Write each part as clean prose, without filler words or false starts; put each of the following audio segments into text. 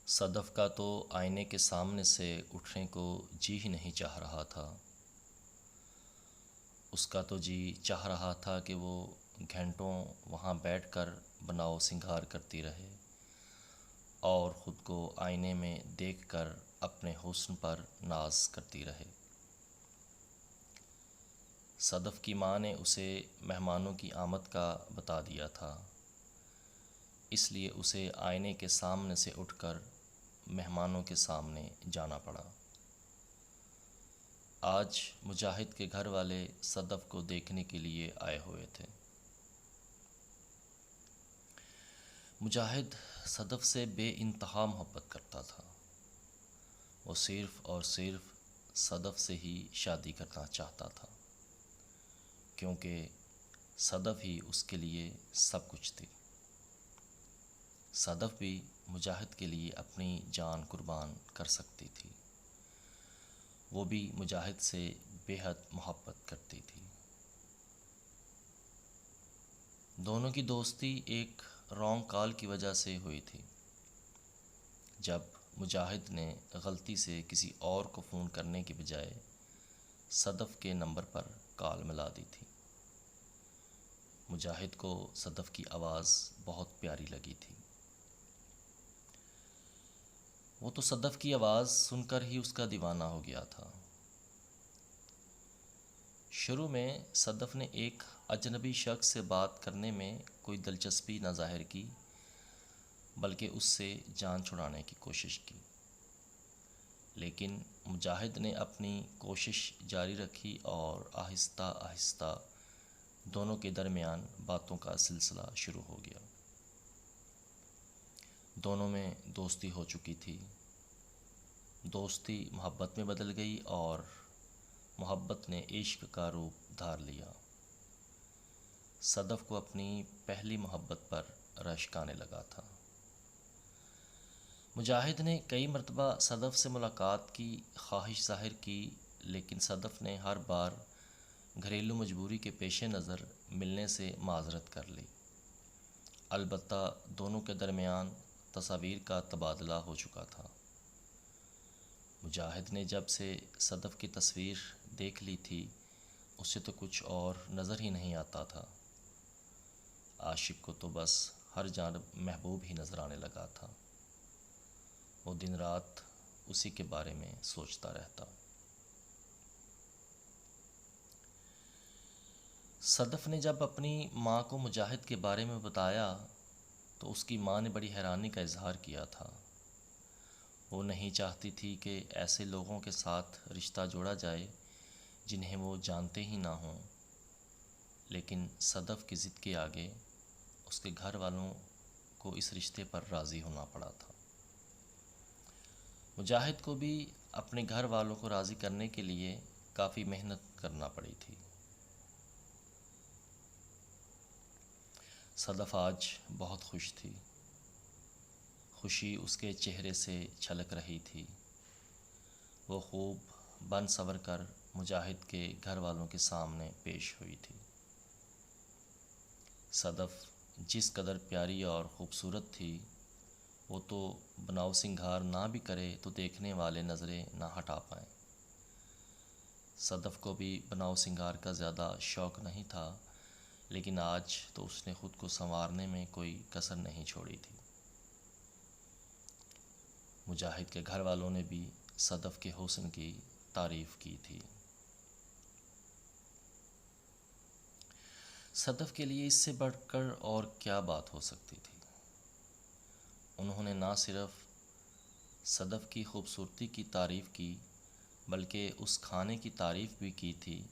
صدف کا تو آئینے کے سامنے سے اٹھنے کو جی ہی نہیں چاہ رہا تھا۔ اس کا تو جی چاہ رہا تھا کہ وہ گھنٹوں وہاں بیٹھ کر بناؤ سنگھار کرتی رہے اور خود کو آئینے میں دیکھ کر اپنے حسن پر ناز کرتی رہے۔ صدف کی ماں نے اسے مہمانوں کی آمد کا بتا دیا تھا، اس لیے اسے آئینے کے سامنے سے اٹھ کر مہمانوں کے سامنے جانا پڑا۔ آج مجاہد کے گھر والے صدف کو دیکھنے کے لیے آئے ہوئے تھے۔ مجاہد صدف سے بے انتہا محبت کرتا تھا۔ وہ صرف اور صرف صدف سے ہی شادی کرنا چاہتا تھا، کیونکہ صدف ہی اس کے لیے سب کچھ تھی۔ صدف بھی مجاہد کے لیے اپنی جان قربان کر سکتی تھی۔ وہ بھی مجاہد سے بے حد محبت کرتی تھی۔ دونوں کی دوستی ایک رونگ کال کی وجہ سے ہوئی تھی، جب مجاہد نے غلطی سے کسی اور کو فون کرنے کے بجائے صدف کے نمبر پر کال ملا دی تھی۔ مجاہد کو صدف کی آواز بہت پیاری لگی تھی۔ وہ تو صدف کی آواز سن کر ہی اس کا دیوانہ ہو گیا تھا۔ شروع میں صدف نے ایک اجنبی شخص سے بات کرنے میں کوئی دلچسپی نہ ظاہر کی، بلکہ اس سے جان چھڑانے کی کوشش کی۔ لیکن مجاہد نے اپنی کوشش جاری رکھی اور آہستہ آہستہ دونوں کے درمیان باتوں کا سلسلہ شروع ہو گیا۔ دونوں میں دوستی ہو چکی تھی۔ دوستی محبت میں بدل گئی اور محبت نے عشق کا روپ دھار لیا۔ صدف کو اپنی پہلی محبت پر رشک آنے لگا تھا۔ مجاہد نے کئی مرتبہ صدف سے ملاقات کی خواہش ظاہر کی، لیکن صدف نے ہر بار گھریلو مجبوری کے پیش نظر ملنے سے معذرت کر لی۔ البتہ دونوں کے درمیان تصاویر کا تبادلہ ہو چکا تھا۔ مجاہد نے جب سے صدف کی تصویر دیکھ لی تھی، اسے تو کچھ اور نظر ہی نہیں آتا تھا۔ عاشق کو تو بس ہر جانب محبوب ہی نظر آنے لگا تھا۔ وہ دن رات اسی کے بارے میں سوچتا رہتا۔ صدف نے جب اپنی ماں کو مجاہد کے بارے میں بتایا تو اس کی ماں نے بڑی حیرانی کا اظہار کیا تھا۔ وہ نہیں چاہتی تھی کہ ایسے لوگوں کے ساتھ رشتہ جوڑا جائے جنہیں وہ جانتے ہی نہ ہوں، لیکن صدف کی ضد کے آگے اس کے گھر والوں کو اس رشتے پر راضی ہونا پڑا تھا۔ مجاہد کو بھی اپنے گھر والوں کو راضی کرنے کے لیے کافی محنت کرنا پڑی تھی۔ صدف آج بہت خوش تھی۔ خوشی اس کے چہرے سے چھلک رہی تھی۔ وہ خوب بن سنور کر مجاہد کے گھر والوں کے سامنے پیش ہوئی تھی۔ صدف جس قدر پیاری اور خوبصورت تھی، وہ تو بناؤ سنگھار نہ بھی کرے تو دیکھنے والے نظریں نہ ہٹا پائیں۔ صدف کو بھی بناؤ سنگھار کا زیادہ شوق نہیں تھا، لیکن آج تو اس نے خود کو سنوارنے میں کوئی کسر نہیں چھوڑی تھی۔ مجاہد کے گھر والوں نے بھی صدف کے حسن کی تعریف کی تھی۔ صدف کے لیے اس سے بڑھ کر اور کیا بات ہو سکتی تھی؟ انہوں نے نہ صرف صدف کی خوبصورتی کی تعریف کی، بلکہ اس کھانے کی تعریف بھی کی تھی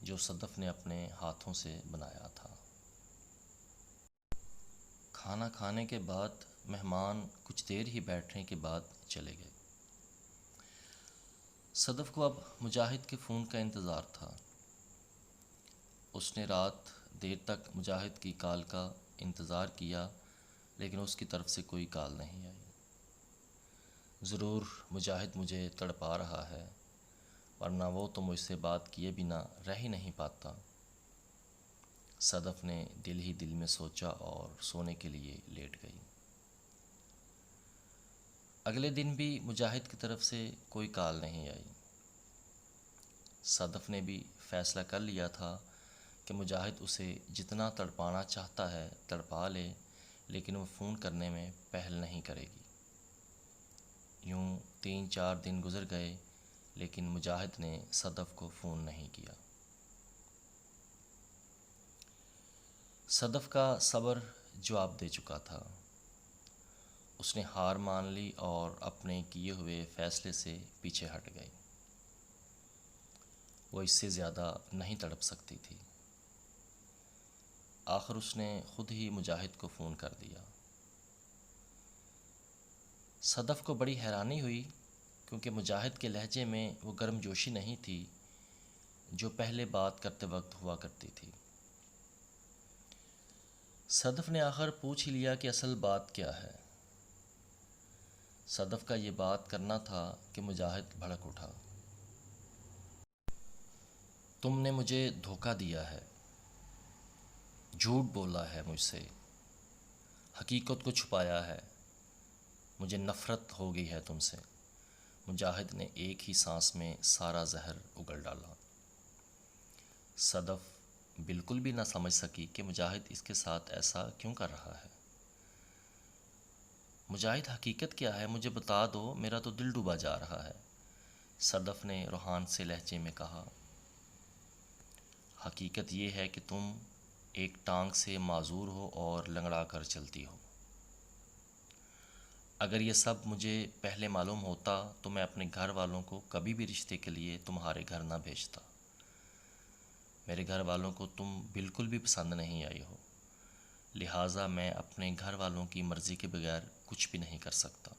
جو صدف نے اپنے ہاتھوں سے بنایا تھا۔ کھانا کھانے کے بعد مہمان کچھ دیر ہی بیٹھنے کے بعد چلے گئے۔ صدف کو اب مجاہد کے فون کا انتظار تھا۔ اس نے رات دیر تک مجاہد کی کال کا انتظار کیا، لیکن اس کی طرف سے کوئی کال نہیں آئی۔ ضرور مجاہد مجھے تڑپا رہا ہے، ورنہ وہ تو مجھ سے بات کیے بنا رہ ہی نہیں پاتا۔ صدف نے دل ہی دل میں سوچا اور سونے کے لیے لیٹ گئی۔ اگلے دن بھی مجاہد کی طرف سے کوئی کال نہیں آئی۔ صدف نے بھی فیصلہ کر لیا تھا کہ مجاہد اسے جتنا تڑپانا چاہتا ہے تڑپا لے، لیکن وہ فون کرنے میں پہل نہیں کرے گی۔ یوں 3-4 دن گزر گئے، لیکن مجاہد نے صدف کو فون نہیں کیا۔ صدف کا صبر جواب دے چکا تھا۔ اس نے ہار مان لی اور اپنے کیے ہوئے فیصلے سے پیچھے ہٹ گئی۔ وہ اس سے زیادہ نہیں تڑپ سکتی تھی۔ آخر اس نے خود ہی مجاہد کو فون کر دیا۔ صدف کو بڑی حیرانی ہوئی، کیونکہ مجاہد کے لہجے میں وہ گرم جوشی نہیں تھی جو پہلے بات کرتے وقت ہوا کرتی تھی۔ صدف نے آخر پوچھ ہی لیا کہ اصل بات کیا ہے۔ صدف کا یہ بات کرنا تھا کہ مجاہد بھڑک اٹھا۔ تم نے مجھے دھوکہ دیا ہے، جھوٹ بولا ہے مجھ سے، حقیقت کو چھپایا ہے، مجھے نفرت ہو گئی ہے تم سے۔ مجاہد نے ایک ہی سانس میں سارا زہر اگل ڈالا۔ صدف بالکل بھی نہ سمجھ سکی کہ مجاہد اس کے ساتھ ایسا کیوں کر رہا ہے۔ مجاہد، حقیقت کیا ہے؟ مجھے بتا دو، میرا تو دل ڈوبا جا رہا ہے، صدف نے روحان سے لہجے میں کہا۔ حقیقت یہ ہے کہ تم ایک ٹانگ سے معذور ہو اور لنگڑا کر چلتی ہو۔ اگر یہ سب مجھے پہلے معلوم ہوتا تو میں اپنے گھر والوں کو کبھی بھی رشتے کے لیے تمہارے گھر نہ بھیجتا۔ میرے گھر والوں کو تم بالکل بھی پسند نہیں آئی ہو، لہٰذا میں اپنے گھر والوں کی مرضی کے بغیر کچھ بھی نہیں کر سکتا۔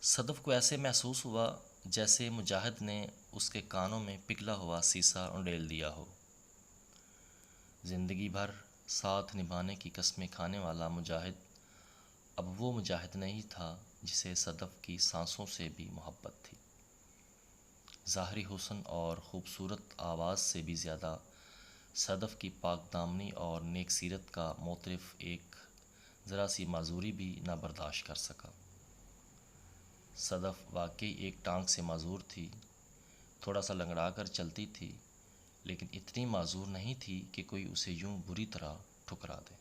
صدف کو ایسے محسوس ہوا جیسے مجاہد نے اس کے کانوں میں پگھلا ہوا سیسا انڈیل دیا ہو۔ زندگی بھر ساتھ نبھانے کی قسمیں کھانے والا مجاہد اب وہ مجاہد نہیں تھا جسے صدف کی سانسوں سے بھی محبت تھی۔ ظاہری حسن اور خوبصورت آواز سے بھی زیادہ صدف کی پاک دامنی اور نیک سیرت کا معترف ایک ذرا سی معذوری بھی نہ برداشت کر سکا۔ صدف واقعی ایک ٹانگ سے معذور تھی، تھوڑا سا لنگڑا کر چلتی تھی، لیکن اتنی معذور نہیں تھی کہ کوئی اسے یوں بری طرح ٹھکرا دے۔